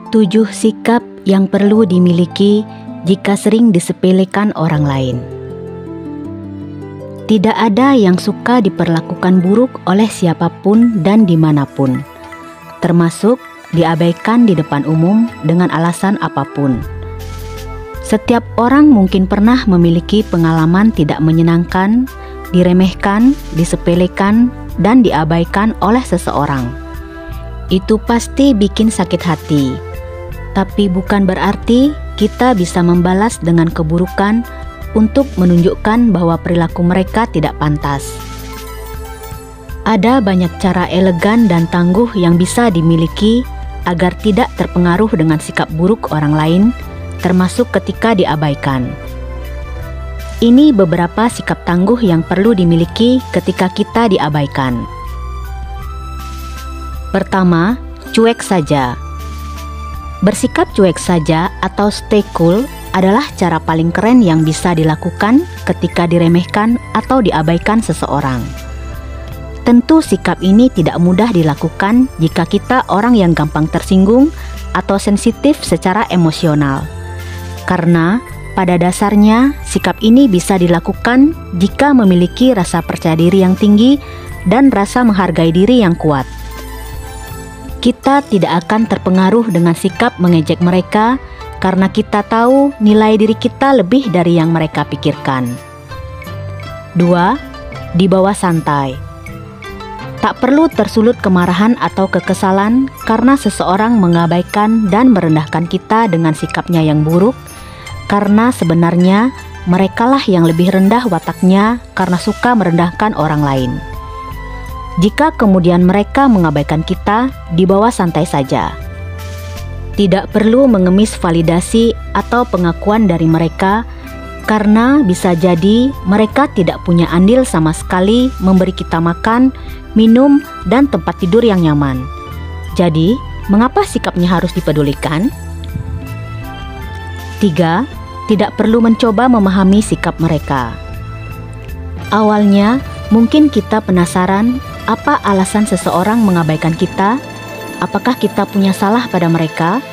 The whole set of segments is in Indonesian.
7 sikap yang perlu dimiliki jika sering disepelekan orang lain. Tidak ada yang suka diperlakukan buruk oleh siapapun dan dimanapun, termasuk diabaikan di depan umum dengan alasan apapun. Setiap orang mungkin pernah memiliki pengalaman tidak menyenangkan, diremehkan, disepelekan, dan diabaikan oleh seseorang. Itu pasti bikin sakit hati. Tapi bukan berarti kita bisa membalas dengan keburukan untuk menunjukkan bahwa perilaku mereka tidak pantas. Ada banyak cara elegan dan tangguh yang bisa dimiliki agar tidak terpengaruh dengan sikap buruk orang lain, termasuk ketika diabaikan. Ini beberapa sikap tangguh yang perlu dimiliki ketika kita diabaikan. Pertama, cuek saja. Bersikap cuek saja atau stay cool adalah cara paling keren yang bisa dilakukan ketika diremehkan atau diabaikan seseorang. Tentu sikap ini tidak mudah dilakukan jika kita orang yang gampang tersinggung atau sensitif secara emosional. Karena pada dasarnya sikap ini bisa dilakukan jika memiliki rasa percaya diri yang tinggi dan rasa menghargai diri yang kuat. Kita tidak akan terpengaruh dengan sikap mengejek mereka karena kita tahu nilai diri kita lebih dari yang mereka pikirkan. 2. Dibawa santai. Tak perlu tersulut kemarahan atau kekesalan karena seseorang mengabaikan dan merendahkan kita dengan sikapnya yang buruk, karena sebenarnya merekalah yang lebih rendah wataknya karena suka merendahkan orang lain. Jika kemudian mereka mengabaikan kita, dibawa santai saja. Tidak perlu mengemis validasi atau pengakuan dari mereka, karena bisa jadi mereka tidak punya andil sama sekali memberi kita makan, minum, dan tempat tidur yang nyaman. Jadi, mengapa sikapnya harus dipedulikan? 3. Tidak perlu mencoba memahami sikap mereka. Awalnya, mungkin kita penasaran apa alasan seseorang mengabaikan kita. Apakah kita punya salah pada mereka?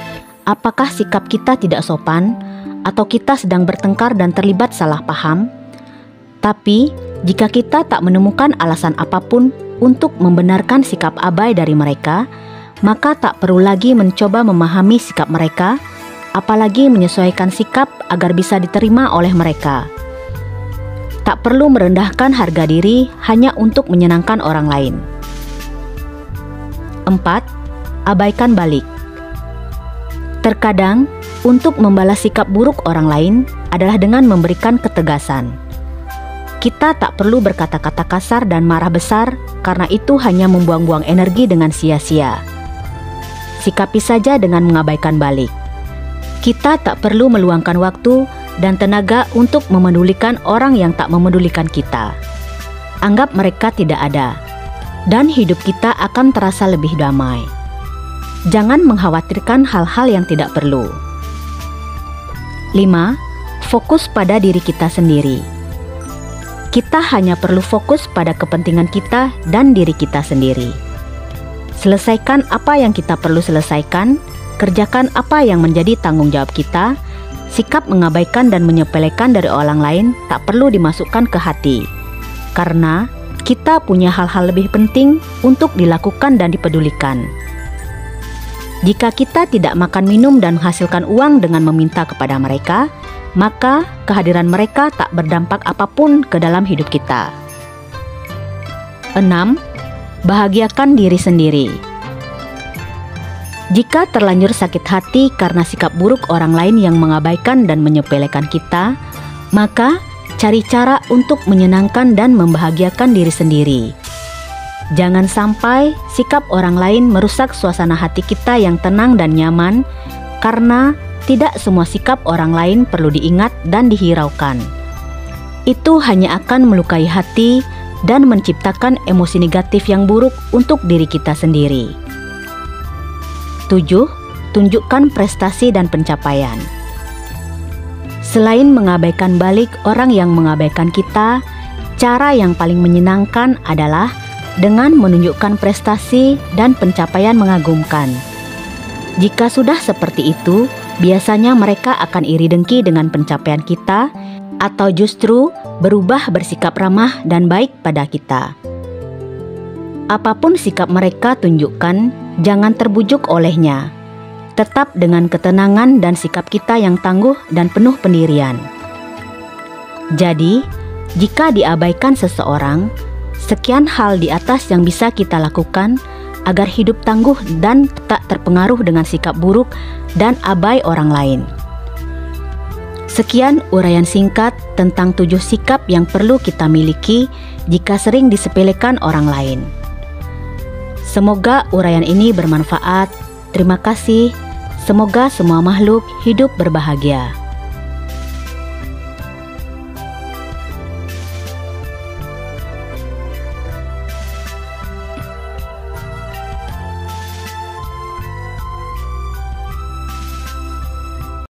Apakah sikap kita tidak sopan? Atau kita sedang bertengkar dan terlibat salah paham? Tapi, jika kita tak menemukan alasan apapun untuk membenarkan sikap abai dari mereka, maka tak perlu lagi mencoba memahami sikap mereka, apalagi menyesuaikan sikap agar bisa diterima oleh mereka. Tak perlu merendahkan harga diri hanya untuk menyenangkan orang lain. 4. Abaikan balik. Terkadang, untuk membalas sikap buruk orang lain adalah dengan memberikan ketegasan. Kita tak perlu berkata-kata kasar dan marah besar karena itu hanya membuang-buang energi dengan sia-sia. Sikapi saja dengan mengabaikan balik. Kita tak perlu meluangkan waktu dan tenaga untuk memedulikan orang yang tak memedulikan kita. Anggap mereka tidak ada, dan hidup kita akan terasa lebih damai. Jangan mengkhawatirkan hal-hal yang tidak perlu. 5. Fokus pada diri kita sendiri. Kita hanya perlu fokus pada kepentingan kita dan diri kita sendiri. Selesaikan apa yang kita perlu selesaikan, kerjakan apa yang menjadi tanggung jawab kita. Sikap mengabaikan dan menyepelekan dari orang lain tak perlu dimasukkan ke hati, karena kita punya hal-hal lebih penting untuk dilakukan dan dipedulikan. Jika kita tidak makan minum dan menghasilkan uang dengan meminta kepada mereka, maka kehadiran mereka tak berdampak apapun ke dalam hidup kita. 6. Bahagiakan diri sendiri. Jika terlanjur sakit hati karena sikap buruk orang lain yang mengabaikan dan menyepelekan kita, maka cari cara untuk menyenangkan dan membahagiakan diri sendiri. Jangan sampai sikap orang lain merusak suasana hati kita yang tenang dan nyaman, karena tidak semua sikap orang lain perlu diingat dan dihiraukan. Itu hanya akan melukai hati dan menciptakan emosi negatif yang buruk untuk diri kita sendiri. 7. Tunjukkan prestasi dan pencapaian. Selain mengabaikan balik orang yang mengabaikan kita, cara yang paling menyenangkan adalah dengan menunjukkan prestasi dan pencapaian mengagumkan. Jika sudah seperti itu, biasanya mereka akan iri dengki dengan pencapaian kita atau justru berubah bersikap ramah dan baik pada kita. Apapun sikap mereka tunjukkan, jangan terbujuk olehnya. Tetap dengan ketenangan dan sikap kita yang tangguh dan penuh pendirian. Jadi, jika diabaikan seseorang, sekian hal di atas yang bisa kita lakukan agar hidup tangguh dan tak terpengaruh dengan sikap buruk dan abai orang lain. Sekian uraian singkat tentang 7 sikap yang perlu kita miliki jika sering disepelekan orang lain. Semoga uraian ini bermanfaat. Terima kasih. Semoga semua makhluk hidup berbahagia.